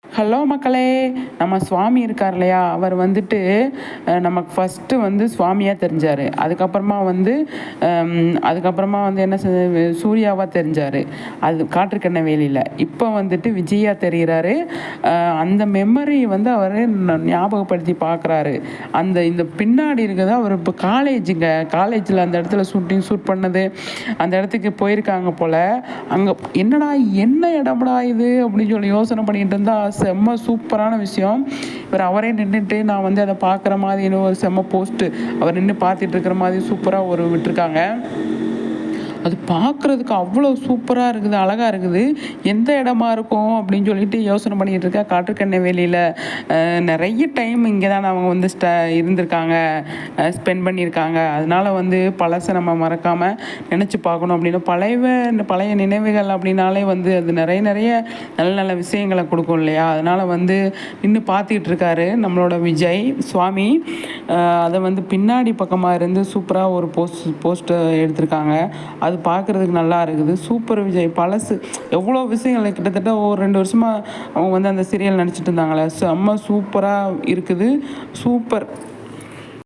Hello மக்களே! நம்ம சுவாமி இருக்கார் இல்லையா? அவர் வந்துட்டு நமக்கு ஃபஸ்ட்டு வந்து சுவாமியா தெரிஞ்சார். அதுக்கப்புறமா வந்து என்ன சூர்யாவா தெரிஞ்சார். அது காற்றுக்கண்ணவேலில. இப்போ வந்துட்டு விஜயா தெரிகிறாரு. அந்த மெமரி வந்து அவர் ஞாபகப்படுத்தி பார்க்குறாரு. இந்த பின்னாடி இருக்கிறது அவர் இப்போ காலேஜில் அந்த இடத்துல ஷூட் பண்ணது. அந்த இடத்துக்கு போயிருக்காங்க போல். அங்கே என்னடா என்ன இடம்டா இது அப்படின்னு சொல்லி யோசனை பண்ணிகிட்டு இருந்தா செம்ம சூப்பரான விஷயம். இவர் அவரே நின்றுட்டு நான் வந்து அதை பார்க்குற மாதிரி ஒரு செம்ம போஸ்ட்டு அவர் நின்று பார்த்துட்டு இருக்கிற மாதிரி சூப்பராக ஒரு விட்டுருக்காங்க. அது பார்க்குறதுக்கு அவ்வளோ சூப்பராக இருக்குது, அழகாக இருக்குது. எந்த இடமா இருக்கும் அப்படின்னு சொல்லிட்டு யோசனை பண்ணிகிட்டு இருக்கேன். காற்றுக்கண்ணவேலியில் நிறைய டைம் இங்கே தான் அவங்க வந்து இருந்திருக்காங்க, ஸ்பெண்ட் பண்ணியிருக்காங்க. அதனால் வந்து பழசை நம்ம மறக்காமல் நினச்சி பார்க்கணும் அப்படின்னு பழைய நினைவுகள் அப்படின்னாலே வந்து அது நிறைய நல்ல நல்ல விஷயங்களை கொடுக்கும் இல்லையா? அதனால் வந்து நின்று பார்த்துக்கிட்டு இருக்காரு நம்மளோட விஜய் சுவாமி. அதை வந்து பின்னாடி பக்கமாக இருந்து சூப்பராக ஒரு போஸ்ட்டை எடுத்திருக்காங்க. அது பார்க்குறதுக்கு நல்லா இருக்குது. சூப்பர் விஜய் பழசு எவ்வளோ விஷயங்கள் கிட்டத்தட்ட ஒரு 2 வருஷமாக அவங்க வந்து அந்த சீரியல் நடிச்சிட்டு இருந்தாங்களே, செம்ம சூப்பராக இருக்குது. சூப்பர்.